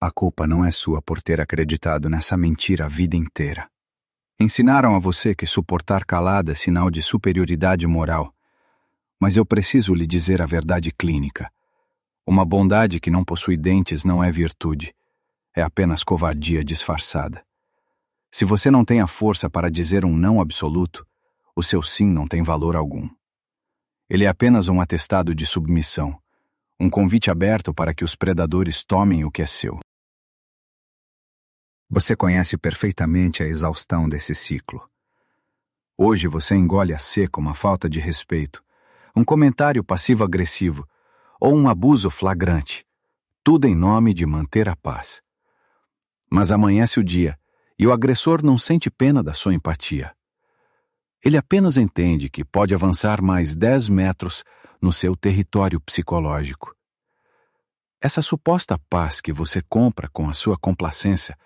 A culpa não é sua por ter acreditado nessa mentira a vida inteira. Ensinaram a você que suportar calada é sinal de superioridade moral. Mas eu preciso lhe dizer a verdade clínica. Uma bondade que não possui dentes não é virtude. É apenas covardia disfarçada. Se você não tem a força para dizer um não absoluto, o seu sim não tem valor algum. Ele é apenas um atestado de submissão, um convite aberto para que os predadores tomem o que é seu. Você conhece perfeitamente a exaustão desse ciclo. Hoje você engole a seco uma falta de respeito, um comentário passivo-agressivo ou um abuso flagrante, tudo em nome de manter a paz. Mas amanhece o dia e o agressor não sente pena da sua empatia. Ele apenas entende que pode avançar mais 10 metros no seu território psicológico. Essa suposta paz que você compra com a sua complacência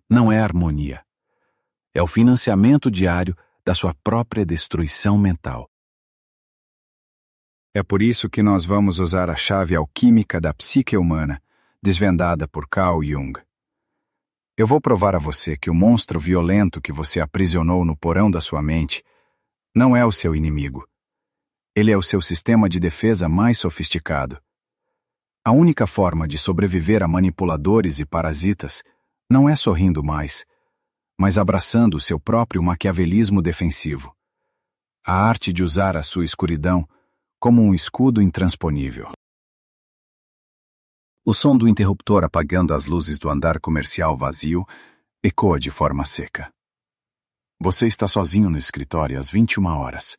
não é harmonia. É o financiamento diário da sua própria destruição mental. É por isso que nós vamos usar a chave alquímica da psique humana, desvendada por Carl Jung. Eu vou provar a você que o monstro violento que você aprisionou no porão da sua mente não é o seu inimigo. Ele é o seu sistema de defesa mais sofisticado. A única forma de sobreviver a manipuladores e parasitas não é sorrindo mais, mas abraçando o seu próprio maquiavelismo defensivo. A arte de usar a sua escuridão como um escudo intransponível. O som do interruptor apagando as luzes do andar comercial vazio ecoa de forma seca. Você está sozinho no escritório às 21 horas,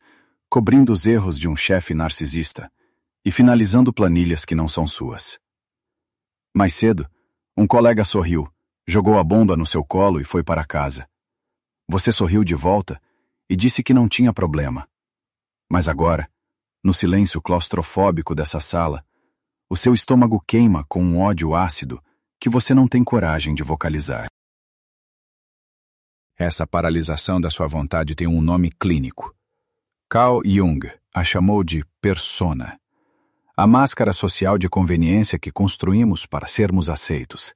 cobrindo os erros de um chefe narcisista e finalizando planilhas que não são suas. Mais cedo, um colega sorriu, jogou a bomba no seu colo e foi para casa. Você sorriu de volta e disse que não tinha problema. Mas agora, no silêncio claustrofóbico dessa sala, o seu estômago queima com um ódio ácido que você não tem coragem de vocalizar. Essa paralisação da sua vontade tem um nome clínico. Carl Jung a chamou de persona, a máscara social de conveniência que construímos para sermos aceitos.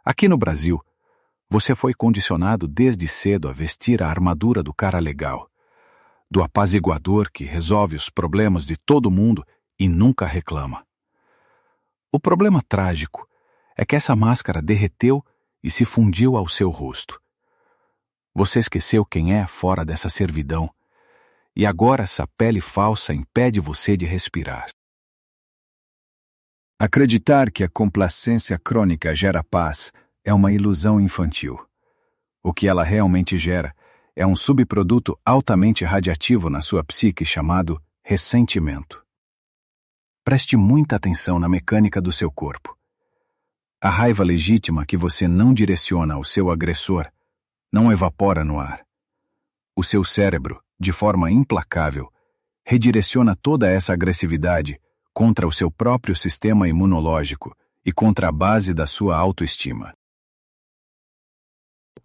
Aqui no Brasil, você foi condicionado desde cedo a vestir a armadura do cara legal, do apaziguador que resolve os problemas de todo mundo e nunca reclama. O problema trágico é que essa máscara derreteu e se fundiu ao seu rosto. Você esqueceu quem é fora dessa servidão, e agora essa pele falsa impede você de respirar. Acreditar que a complacência crônica gera paz é uma ilusão infantil. O que ela realmente gera é um subproduto altamente radiativo na sua psique chamado ressentimento. Preste muita atenção na mecânica do seu corpo. A raiva legítima que você não direciona ao seu agressor não evapora no ar. O seu cérebro, de forma implacável, redireciona toda essa agressividade contra o seu próprio sistema imunológico e contra a base da sua autoestima.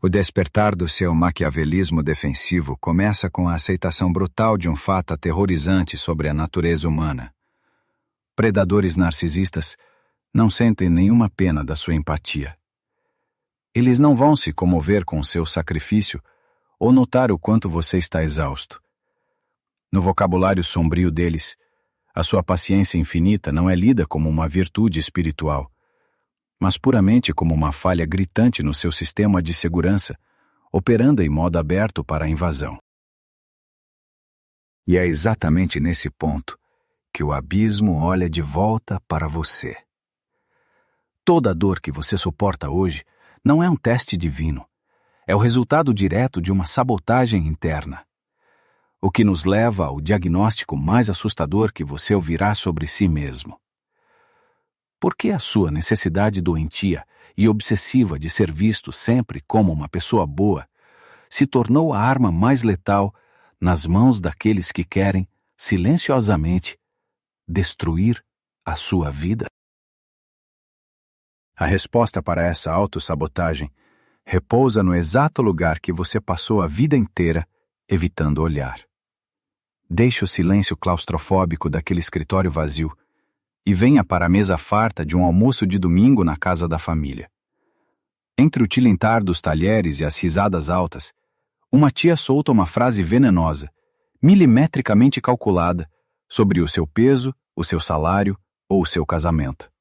O despertar do seu maquiavelismo defensivo começa com a aceitação brutal de um fato aterrorizante sobre a natureza humana. Predadores narcisistas não sentem nenhuma pena da sua empatia. Eles não vão se comover com o seu sacrifício ou notar o quanto você está exausto. No vocabulário sombrio deles, a sua paciência infinita não é lida como uma virtude espiritual, mas puramente como uma falha gritante no seu sistema de segurança, operando em modo aberto para a invasão. E é exatamente nesse ponto que o abismo olha de volta para você. Toda a dor que você suporta hoje não é um teste divino. É o resultado direto de uma sabotagem interna. O que nos leva ao diagnóstico mais assustador que você ouvirá sobre si mesmo. Por que a sua necessidade doentia e obsessiva de ser visto sempre como uma pessoa boa se tornou a arma mais letal nas mãos daqueles que querem, silenciosamente, destruir a sua vida? A resposta para essa autossabotagem repousa no exato lugar que você passou a vida inteira evitando olhar. Deixe o silêncio claustrofóbico daquele escritório vazio e venha para a mesa farta de um almoço de domingo na casa da família. Entre o tilintar dos talheres e as risadas altas, uma tia solta uma frase venenosa, milimetricamente calculada, sobre o seu peso, o seu salário ou o seu casamento.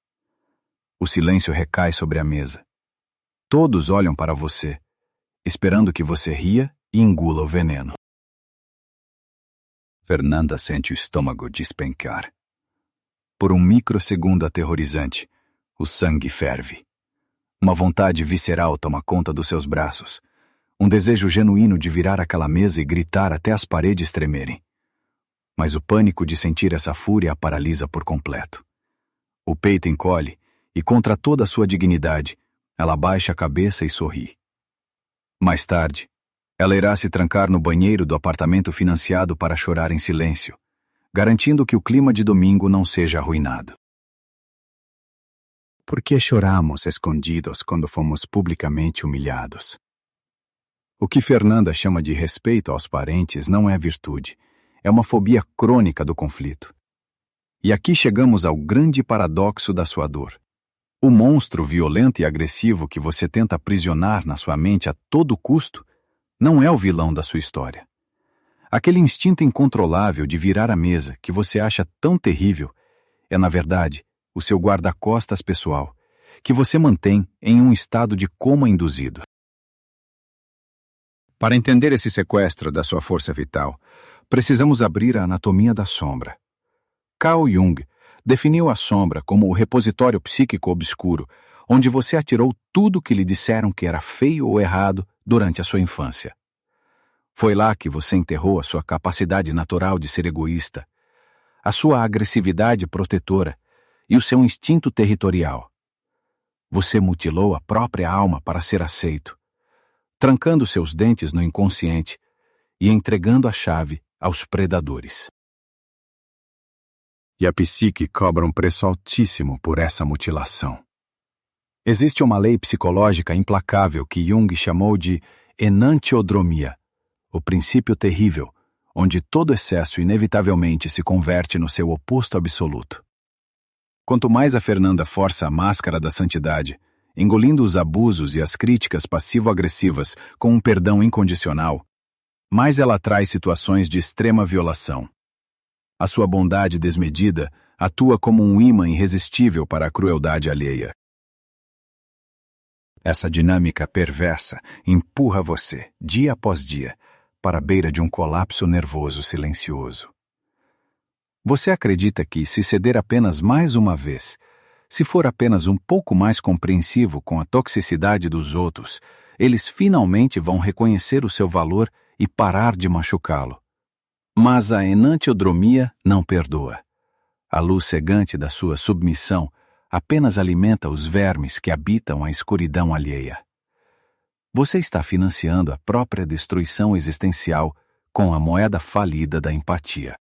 O silêncio recai sobre a mesa. Todos olham para você, esperando que você ria e engula o veneno. Fernanda sente o estômago despencar. Por um microsegundo aterrorizante, o sangue ferve. Uma vontade visceral toma conta dos seus braços. Um desejo genuíno de virar aquela mesa e gritar até as paredes tremerem. Mas o pânico de sentir essa fúria a paralisa por completo. O peito encolhe e, contra toda a sua dignidade, ela baixa a cabeça e sorri. Mais tarde, ela irá se trancar no banheiro do apartamento financiado para chorar em silêncio, garantindo que o clima de domingo não seja arruinado. Por que choramos escondidos quando fomos publicamente humilhados? O que Fernanda chama de respeito aos parentes não é virtude, é uma fobia crônica do conflito. E aqui chegamos ao grande paradoxo da sua dor. O monstro violento e agressivo que você tenta aprisionar na sua mente a todo custo não é o vilão da sua história. Aquele instinto incontrolável de virar a mesa que você acha tão terrível é, na verdade, o seu guarda-costas pessoal, que você mantém em um estado de coma induzido. Para entender esse sequestro da sua força vital, precisamos abrir a anatomia da sombra. Carl Jung definiu a sombra como o repositório psíquico obscuro, onde você atirou tudo que lhe disseram que era feio ou errado durante a sua infância. Foi lá que você enterrou a sua capacidade natural de ser egoísta, a sua agressividade protetora e o seu instinto territorial. Você mutilou a própria alma para ser aceito, trancando seus dentes no inconsciente e entregando a chave aos predadores. E a psique cobra um preço altíssimo por essa mutilação. Existe uma lei psicológica implacável que Jung chamou de enantiodromia, o princípio terrível, onde todo excesso inevitavelmente se converte no seu oposto absoluto. Quanto mais a Fernanda força a máscara da santidade, engolindo os abusos e as críticas passivo-agressivas com um perdão incondicional, mais ela atrai situações de extrema violação. A sua bondade desmedida atua como um ímã irresistível para a crueldade alheia. Essa dinâmica perversa empurra você, dia após dia, para a beira de um colapso nervoso silencioso. Você acredita que, se ceder apenas mais uma vez, se for apenas um pouco mais compreensivo com a toxicidade dos outros, eles finalmente vão reconhecer o seu valor e parar de machucá-lo. Mas a enantiodromia não perdoa. A luz cegante da sua submissão apenas alimenta os vermes que habitam a escuridão alheia. Você está financiando a própria destruição existencial com a moeda falida da empatia.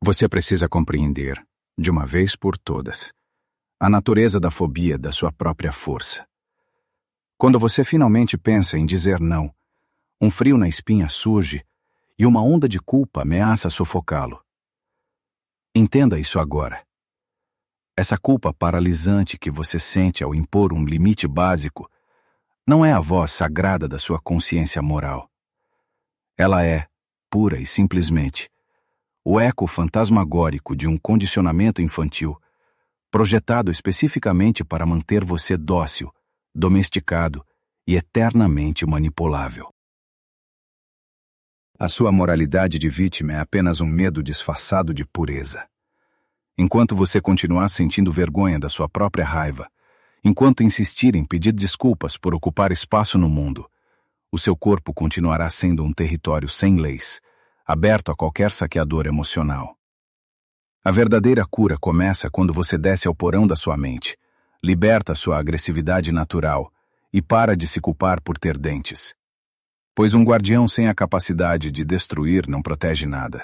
Você precisa compreender, de uma vez por todas, a natureza da fobia da sua própria força. Quando você finalmente pensa em dizer não, um frio na espinha surge e uma onda de culpa ameaça sufocá-lo. Entenda isso agora. Essa culpa paralisante que você sente ao impor um limite básico não é a voz sagrada da sua consciência moral. Ela é, pura e simplesmente, o eco fantasmagórico de um condicionamento infantil, projetado especificamente para manter você dócil, domesticado e eternamente manipulável. A sua moralidade de vítima é apenas um medo disfarçado de pureza. Enquanto você continuar sentindo vergonha da sua própria raiva, enquanto insistir em pedir desculpas por ocupar espaço no mundo, o seu corpo continuará sendo um território sem leis, aberto a qualquer saqueador emocional. A verdadeira cura começa quando você desce ao porão da sua mente, liberta sua agressividade natural e para de se culpar por ter dentes. Pois um guardião sem a capacidade de destruir não protege nada.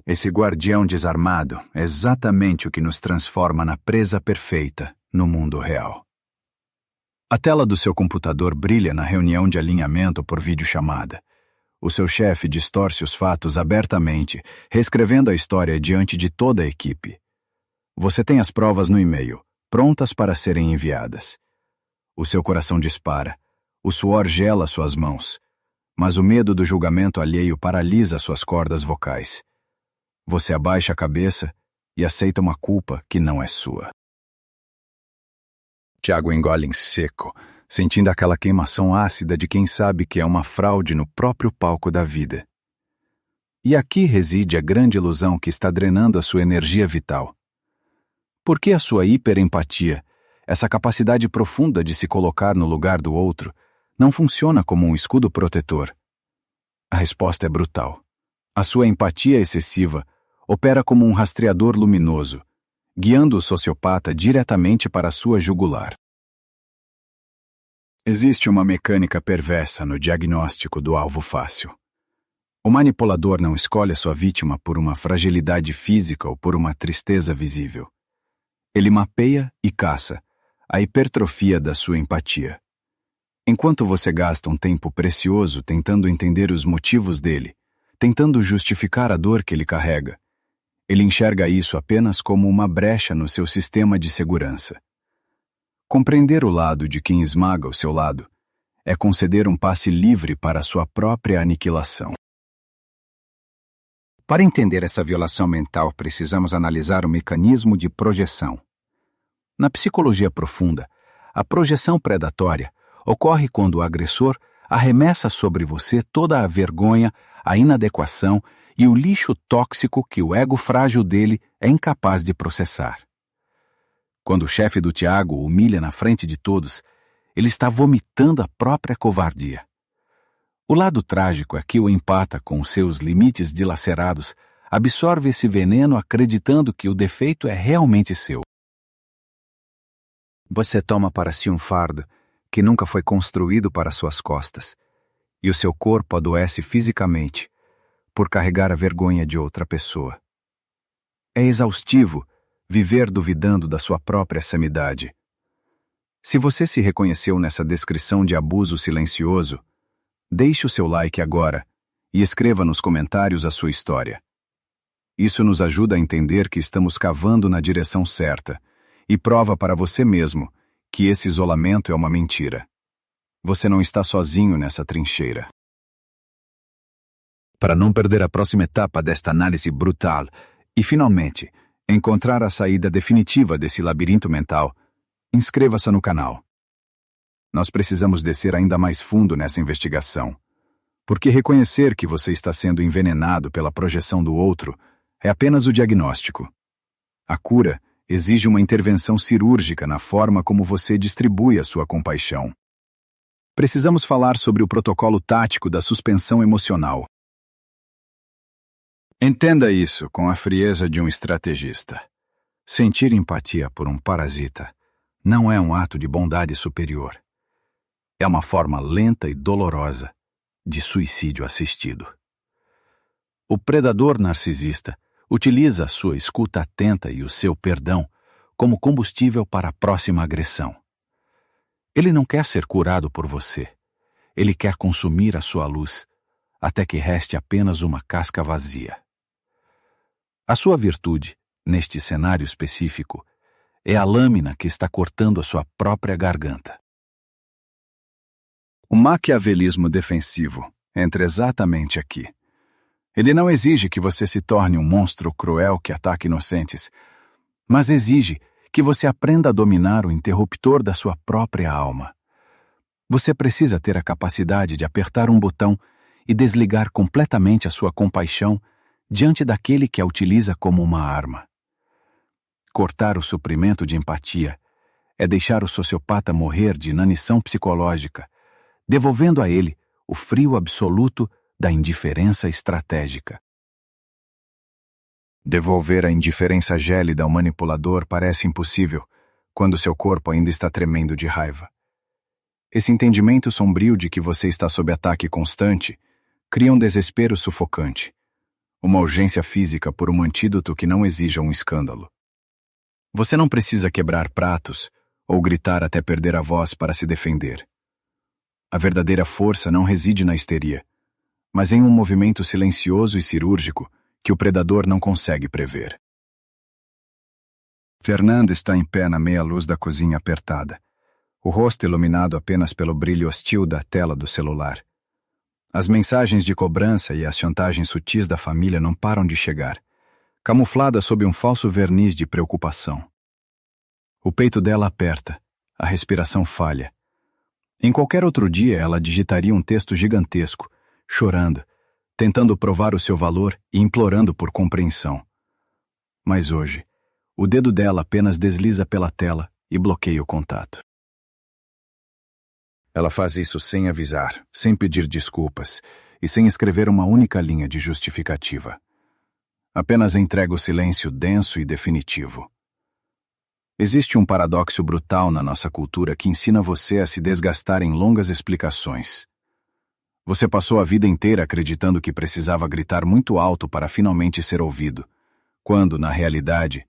Esse guardião desarmado é exatamente o que nos transforma na presa perfeita no mundo real. A tela do seu computador brilha na reunião de alinhamento por videochamada. O seu chefe distorce os fatos abertamente, reescrevendo a história diante de toda a equipe. Você tem as provas no e-mail, prontas para serem enviadas. O seu coração dispara, o suor gela suas mãos, mas o medo do julgamento alheio paralisa suas cordas vocais. Você abaixa a cabeça e aceita uma culpa que não é sua. Tiago engole em seco, sentindo aquela queimação ácida de quem sabe que é uma fraude no próprio palco da vida. E aqui reside a grande ilusão que está drenando a sua energia vital. Por que a sua hiperempatia, essa capacidade profunda de se colocar no lugar do outro, não funciona como um escudo protetor? A resposta é brutal. A sua empatia excessiva opera como um rastreador luminoso, guiando o sociopata diretamente para a sua jugular. Existe uma mecânica perversa no diagnóstico do alvo fácil. O manipulador não escolhe a sua vítima por uma fragilidade física ou por uma tristeza visível. Ele mapeia e caça a hipertrofia da sua empatia. Enquanto você gasta um tempo precioso tentando entender os motivos dele, tentando justificar a dor que ele carrega, ele enxerga isso apenas como uma brecha no seu sistema de segurança. Compreender o lado de quem esmaga o seu lado é conceder um passe livre para a sua própria aniquilação. Para entender essa violação mental, precisamos analisar o mecanismo de projeção. Na psicologia profunda, a projeção predatória ocorre quando o agressor arremessa sobre você toda a vergonha, a inadequação e o lixo tóxico que o ego frágil dele é incapaz de processar. Quando o chefe do Tiago o humilha na frente de todos, ele está vomitando a própria covardia. O lado trágico é que o empata com os seus limites dilacerados absorve esse veneno acreditando que o defeito é realmente seu. Você toma para si um fardo que nunca foi construído para suas costas, e o seu corpo adoece fisicamente por carregar a vergonha de outra pessoa. É exaustivo viver duvidando da sua própria sanidade. Se você se reconheceu nessa descrição de abuso silencioso, deixe o seu like agora e escreva nos comentários a sua história. Isso nos ajuda a entender que estamos cavando na direção certa e prova para você mesmo que esse isolamento é uma mentira. Você não está sozinho nessa trincheira. Para não perder a próxima etapa desta análise brutal e, finalmente, encontrar a saída definitiva desse labirinto mental, inscreva-se no canal. Nós precisamos descer ainda mais fundo nessa investigação, porque reconhecer que você está sendo envenenado pela projeção do outro é apenas o diagnóstico. A cura exige uma intervenção cirúrgica na forma como você distribui a sua compaixão. Precisamos falar sobre o protocolo tático da suspensão emocional. Entenda isso com a frieza de um estrategista. Sentir empatia por um parasita não é um ato de bondade superior. É uma forma lenta e dolorosa de suicídio assistido. O predador narcisista utiliza a sua escuta atenta e o seu perdão como combustível para a próxima agressão. Ele não quer ser curado por você. Ele quer consumir a sua luz, até que reste apenas uma casca vazia. A sua virtude, neste cenário específico, é a lâmina que está cortando a sua própria garganta. O maquiavelismo defensivo entra exatamente aqui. Ele não exige que você se torne um monstro cruel que ataque inocentes, mas exige que você aprenda a dominar o interruptor da sua própria alma. Você precisa ter a capacidade de apertar um botão e desligar completamente a sua compaixão diante daquele que a utiliza como uma arma. Cortar o suprimento de empatia é deixar o sociopata morrer de inanição psicológica, devolvendo a ele o frio absoluto da indiferença estratégica. Devolver a indiferença gélida ao manipulador parece impossível quando seu corpo ainda está tremendo de raiva. Esse entendimento sombrio de que você está sob ataque constante cria um desespero sufocante, uma urgência física por um antídoto que não exija um escândalo. Você não precisa quebrar pratos ou gritar até perder a voz para se defender. A verdadeira força não reside na histeria, mas em um movimento silencioso e cirúrgico que o predador não consegue prever. Fernanda está em pé na meia-luz da cozinha apertada, o rosto iluminado apenas pelo brilho hostil da tela do celular. As mensagens de cobrança e as chantagens sutis da família não param de chegar, camufladas sob um falso verniz de preocupação. O peito dela aperta, a respiração falha. Em qualquer outro dia, ela digitaria um texto gigantesco, chorando, tentando provar o seu valor e implorando por compreensão. Mas hoje, o dedo dela apenas desliza pela tela e bloqueia o contato. Ela faz isso sem avisar, sem pedir desculpas e sem escrever uma única linha de justificativa. Apenas entrega o silêncio denso e definitivo. Existe um paradoxo brutal na nossa cultura que ensina você a se desgastar em longas explicações. Você passou a vida inteira acreditando que precisava gritar muito alto para finalmente ser ouvido, quando, na realidade,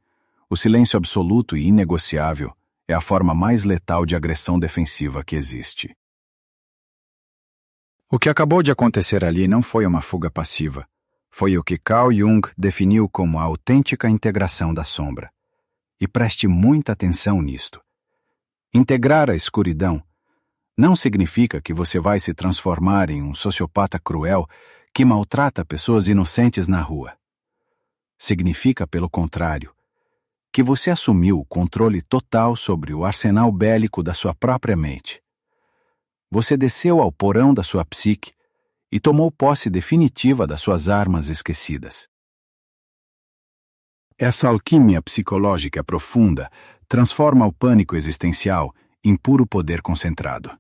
o silêncio absoluto e inegociável é a forma mais letal de agressão defensiva que existe. O que acabou de acontecer ali não foi uma fuga passiva. Foi o que Carl Jung definiu como a autêntica integração da sombra. E preste muita atenção nisto. Integrar a escuridão não significa que você vai se transformar em um sociopata cruel que maltrata pessoas inocentes na rua. Significa, pelo contrário, que você assumiu o controle total sobre o arsenal bélico da sua própria mente. Você desceu ao porão da sua psique e tomou posse definitiva das suas armas esquecidas. Essa alquimia psicológica profunda transforma o pânico existencial em puro poder concentrado.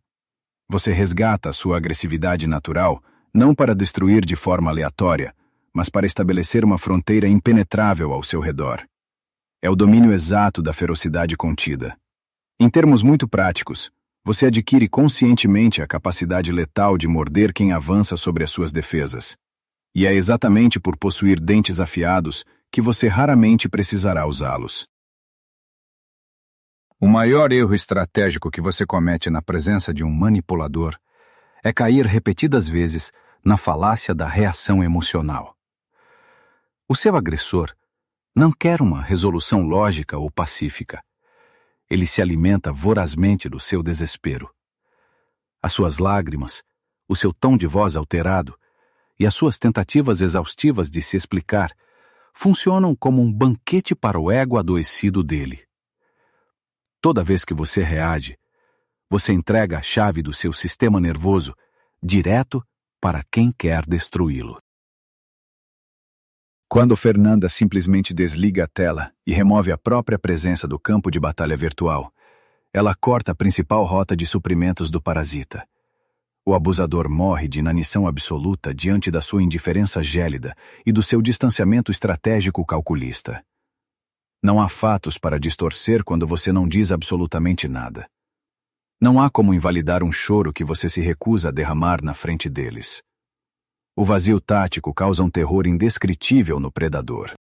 Você resgata a sua agressividade natural não para destruir de forma aleatória, mas para estabelecer uma fronteira impenetrável ao seu redor. É o domínio exato da ferocidade contida. Em termos muito práticos, você adquire conscientemente a capacidade letal de morder quem avança sobre as suas defesas. E é exatamente por possuir dentes afiados que você raramente precisará usá-los. O maior erro estratégico que você comete na presença de um manipulador é cair repetidas vezes na falácia da reação emocional. O seu agressor não quer uma resolução lógica ou pacífica. Ele se alimenta vorazmente do seu desespero. As suas lágrimas, o seu tom de voz alterado e as suas tentativas exaustivas de se explicar funcionam como um banquete para o ego adoecido dele. Toda vez que você reage, você entrega a chave do seu sistema nervoso direto para quem quer destruí-lo. Quando Fernanda simplesmente desliga a tela e remove a própria presença do campo de batalha virtual, ela corta a principal rota de suprimentos do parasita. O abusador morre de inanição absoluta diante da sua indiferença gélida e do seu distanciamento estratégico calculista. Não há fatos para distorcer quando você não diz absolutamente nada. Não há como invalidar um choro que você se recusa a derramar na frente deles. O vazio tático causa um terror indescritível no predador.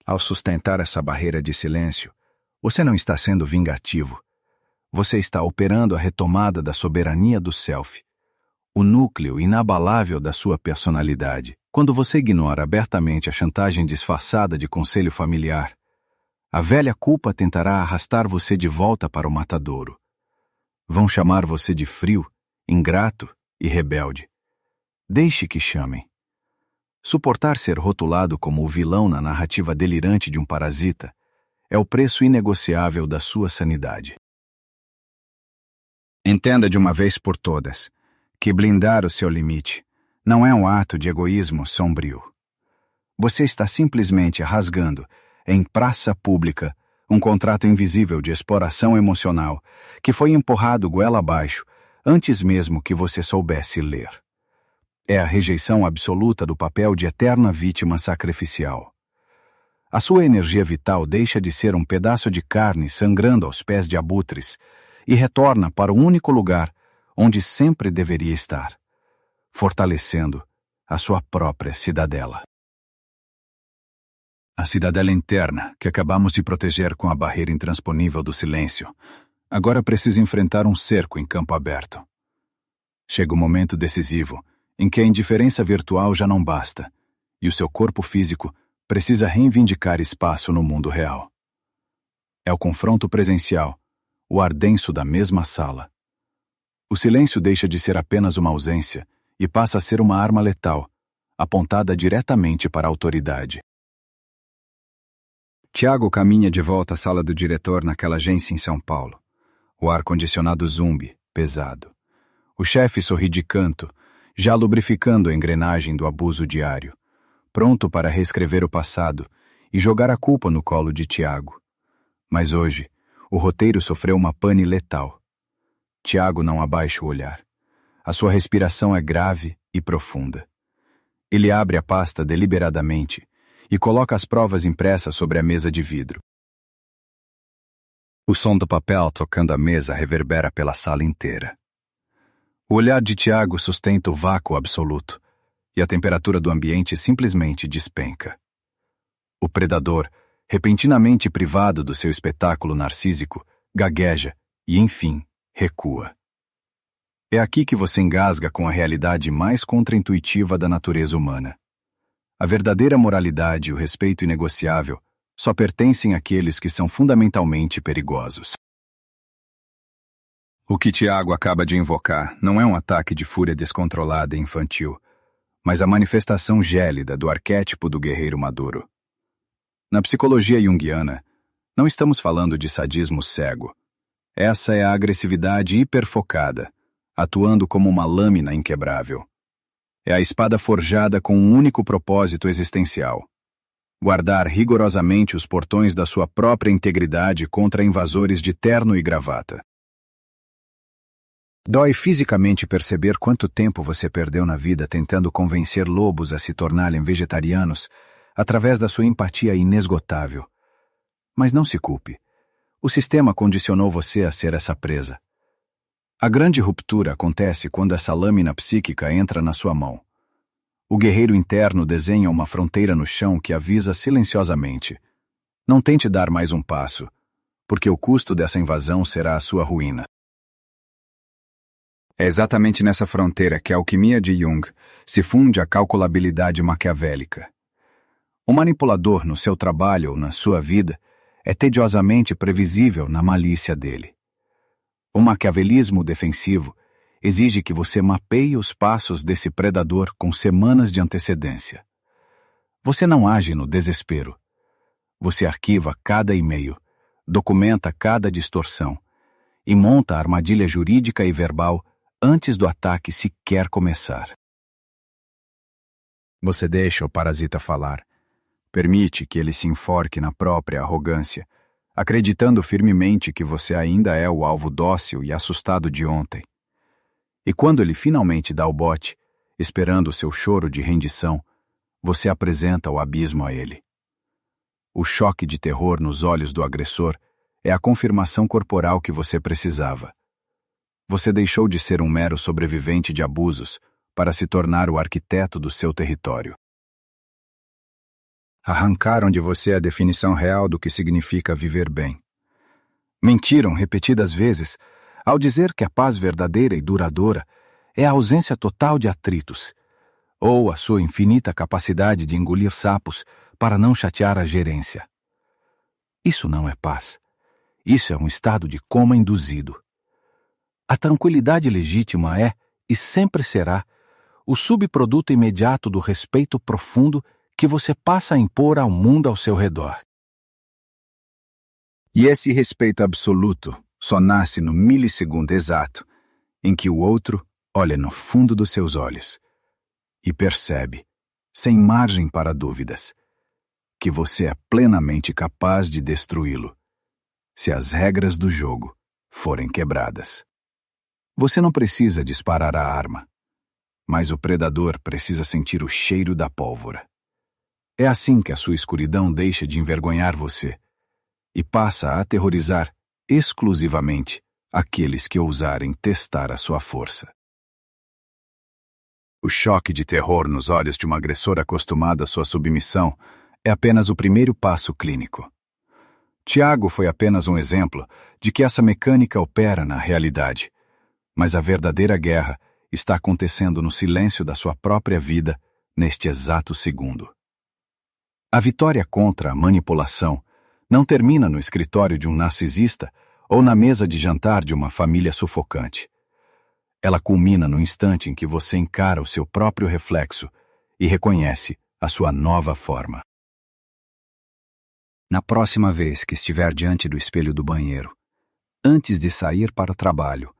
Ao sustentar essa barreira de silêncio, você não está sendo vingativo. Você está operando a retomada da soberania do self, o núcleo inabalável da sua personalidade. Quando você ignora abertamente a chantagem disfarçada de conselho familiar, a velha culpa tentará arrastar você de volta para o matadouro. Vão chamar você de frio, ingrato e rebelde. Deixe que chamem. Suportar ser rotulado como o vilão na narrativa delirante de um parasita é o preço inegociável da sua sanidade. Entenda de uma vez por todas que blindar o seu limite não é um ato de egoísmo sombrio. Você está simplesmente rasgando, em praça pública, um contrato invisível de exploração emocional que foi empurrado goela abaixo antes mesmo que você soubesse ler. É a rejeição absoluta do papel de eterna vítima sacrificial. A sua energia vital deixa de ser um pedaço de carne sangrando aos pés de abutres e retorna para o único lugar onde sempre deveria estar, fortalecendo a sua própria cidadela. A cidadela interna, que acabamos de proteger com a barreira intransponível do silêncio, agora precisa enfrentar um cerco em campo aberto. Chega o momento decisivo em que a indiferença virtual já não basta, e o seu corpo físico precisa reivindicar espaço no mundo real. É o confronto presencial, o ar denso da mesma sala. O silêncio deixa de ser apenas uma ausência e passa a ser uma arma letal, apontada diretamente para a autoridade. Tiago caminha de volta à sala do diretor naquela agência em São Paulo. O ar-condicionado zumbi, pesado. O chefe sorri de canto, já lubrificando a engrenagem do abuso diário, pronto para reescrever o passado e jogar a culpa no colo de Tiago. Mas hoje, o roteiro sofreu uma pane letal. Tiago não abaixa o olhar. A sua respiração é grave e profunda. Ele abre a pasta deliberadamente e coloca as provas impressas sobre a mesa de vidro. O som do papel tocando a mesa reverbera pela sala inteira. O olhar de Tiago sustenta o vácuo absoluto, e a temperatura do ambiente simplesmente despenca. O predador, repentinamente privado do seu espetáculo narcísico, gagueja e, enfim, recua. É aqui que você engasga com a realidade mais contraintuitiva da natureza humana. A verdadeira moralidade e o respeito inegociável só pertencem àqueles que são fundamentalmente perigosos. O que Tiago acaba de invocar não é um ataque de fúria descontrolada e infantil, mas a manifestação gélida do arquétipo do guerreiro maduro. Na psicologia junguiana, não estamos falando de sadismo cego. Essa é a agressividade hiperfocada, atuando como uma lâmina inquebrável. É a espada forjada com um único propósito existencial: guardar rigorosamente os portões da sua própria integridade contra invasores de terno e gravata. Dói fisicamente perceber quanto tempo você perdeu na vida tentando convencer lobos a se tornarem vegetarianos através da sua empatia inesgotável. Mas não se culpe. O sistema condicionou você a ser essa presa. A grande ruptura acontece quando essa lâmina psíquica entra na sua mão. O guerreiro interno desenha uma fronteira no chão que avisa silenciosamente: não tente dar mais um passo, porque o custo dessa invasão será a sua ruína. É exatamente nessa fronteira que a alquimia de Jung se funde à calculabilidade maquiavélica. O manipulador, no seu trabalho ou na sua vida, é tediosamente previsível na malícia dele. O maquiavelismo defensivo exige que você mapeie os passos desse predador com semanas de antecedência. Você não age no desespero. Você arquiva cada e-mail, documenta cada distorção e monta a armadilha jurídica e verbal antes do ataque sequer começar. Você deixa o parasita falar. Permite que ele se enforque na própria arrogância, acreditando firmemente que você ainda é o alvo dócil e assustado de ontem. E quando ele finalmente dá o bote, esperando o seu choro de rendição, você apresenta o abismo a ele. O choque de terror nos olhos do agressor é a confirmação corporal que você precisava. Você deixou de ser um mero sobrevivente de abusos para se tornar o arquiteto do seu território. Arrancaram de você a definição real do que significa viver bem. Mentiram repetidas vezes ao dizer que a paz verdadeira e duradoura é a ausência total de atritos, ou a sua infinita capacidade de engolir sapos para não chatear a gerência. Isso não é paz. Isso é um estado de coma induzido. A tranquilidade legítima é, e sempre será, o subproduto imediato do respeito profundo que você passa a impor ao mundo ao seu redor. E esse respeito absoluto só nasce no milissegundo exato em que o outro olha no fundo dos seus olhos e percebe, sem margem para dúvidas, que você é plenamente capaz de destruí-lo, se as regras do jogo forem quebradas. Você não precisa disparar a arma, mas o predador precisa sentir o cheiro da pólvora. É assim que a sua escuridão deixa de envergonhar você e passa a aterrorizar exclusivamente aqueles que ousarem testar a sua força. O choque de terror nos olhos de um agressor acostumado à sua submissão é apenas o primeiro passo clínico. Tiago foi apenas um exemplo de que essa mecânica opera na realidade, mas a verdadeira guerra está acontecendo no silêncio da sua própria vida, neste exato segundo. A vitória contra a manipulação não termina no escritório de um narcisista ou na mesa de jantar de uma família sufocante. Ela culmina no instante em que você encara o seu próprio reflexo e reconhece a sua nova forma. Na próxima vez que estiver diante do espelho do banheiro, antes de sair para o trabalho,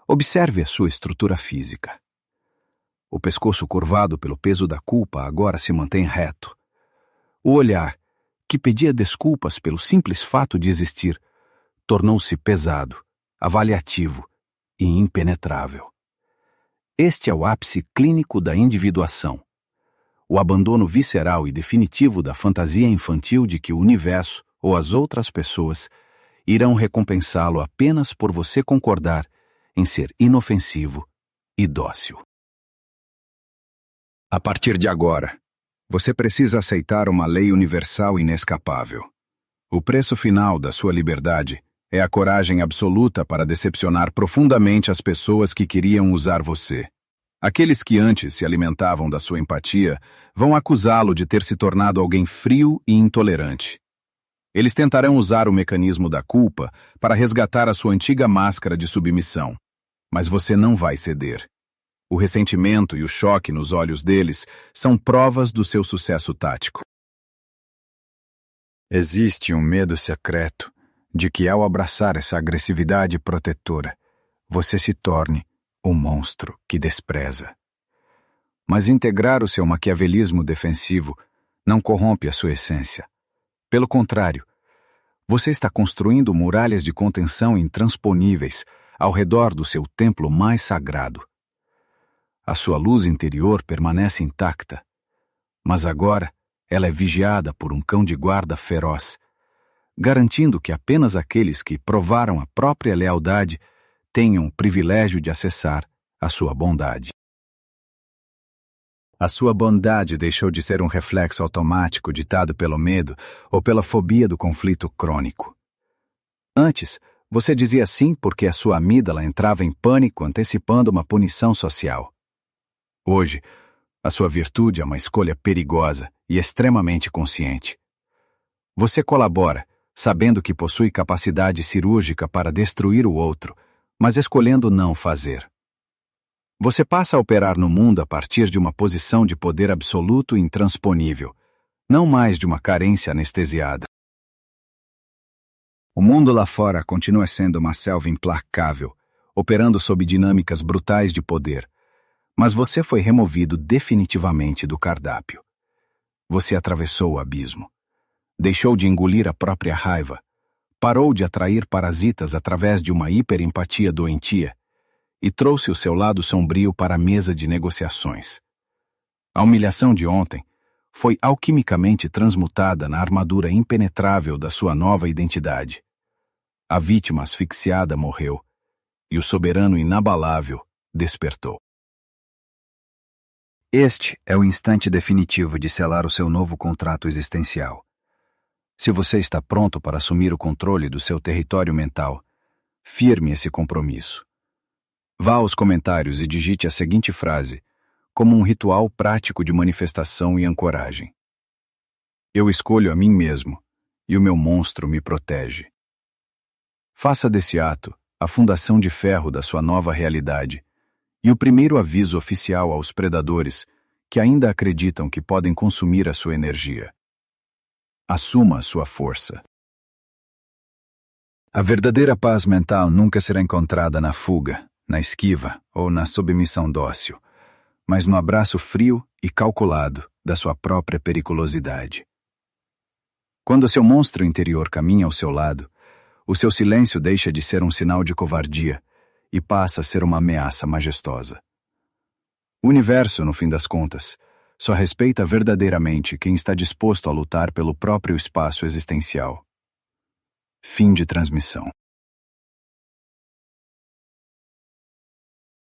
observe a sua estrutura física. O pescoço curvado pelo peso da culpa agora se mantém reto. O olhar, que pedia desculpas pelo simples fato de existir, tornou-se pesado, avaliativo e impenetrável. Este é o ápice clínico da individuação. O abandono visceral e definitivo da fantasia infantil de que o universo ou as outras pessoas irão recompensá-lo apenas por você concordar em ser inofensivo e dócil. A partir de agora, você precisa aceitar uma lei universal inescapável. O preço final da sua liberdade é a coragem absoluta para decepcionar profundamente as pessoas que queriam usar você. Aqueles que antes se alimentavam da sua empatia vão acusá-lo de ter se tornado alguém frio e intolerante. Eles tentarão usar o mecanismo da culpa para resgatar a sua antiga máscara de submissão. Mas você não vai ceder. O ressentimento e o choque nos olhos deles são provas do seu sucesso tático. Existe um medo secreto de que, ao abraçar essa agressividade protetora, você se torne o monstro que despreza. Mas integrar o seu maquiavelismo defensivo não corrompe a sua essência. Pelo contrário, você está construindo muralhas de contenção intransponíveis ao redor do seu templo mais sagrado. A sua luz interior permanece intacta, mas agora ela é vigiada por um cão de guarda feroz, garantindo que apenas aqueles que provaram a própria lealdade tenham o privilégio de acessar a sua bondade. A sua bondade deixou de ser um reflexo automático ditado pelo medo ou pela fobia do conflito crônico. Antes, você dizia sim porque a sua amígdala entrava em pânico antecipando uma punição social. Hoje, a sua virtude é uma escolha perigosa e extremamente consciente. Você colabora, sabendo que possui capacidade cirúrgica para destruir o outro, mas escolhendo não fazer. Você passa a operar no mundo a partir de uma posição de poder absoluto e intransponível, não mais de uma carência anestesiada. O mundo lá fora continua sendo uma selva implacável, operando sob dinâmicas brutais de poder, mas você foi removido definitivamente do cardápio. Você atravessou o abismo. Deixou de engolir a própria raiva, parou de atrair parasitas através de uma hiperempatia doentia e trouxe o seu lado sombrio para a mesa de negociações. A humilhação de ontem foi alquimicamente transmutada na armadura impenetrável da sua nova identidade. A vítima asfixiada morreu e o soberano inabalável despertou. Este é o instante definitivo de selar o seu novo contrato existencial. Se você está pronto para assumir o controle do seu território mental, firme esse compromisso. Vá aos comentários e digite a seguinte frase, como um ritual prático de manifestação e ancoragem. Eu escolho a mim mesmo, e o meu monstro me protege. Faça desse ato a fundação de ferro da sua nova realidade e o primeiro aviso oficial aos predadores que ainda acreditam que podem consumir a sua energia. Assuma a sua força. A verdadeira paz mental nunca será encontrada na fuga, na esquiva ou na submissão dócil, mas no abraço frio e calculado da sua própria periculosidade. Quando seu monstro interior caminha ao seu lado, o seu silêncio deixa de ser um sinal de covardia e passa a ser uma ameaça majestosa. O universo, no fim das contas, só respeita verdadeiramente quem está disposto a lutar pelo próprio espaço existencial. Fim de transmissão.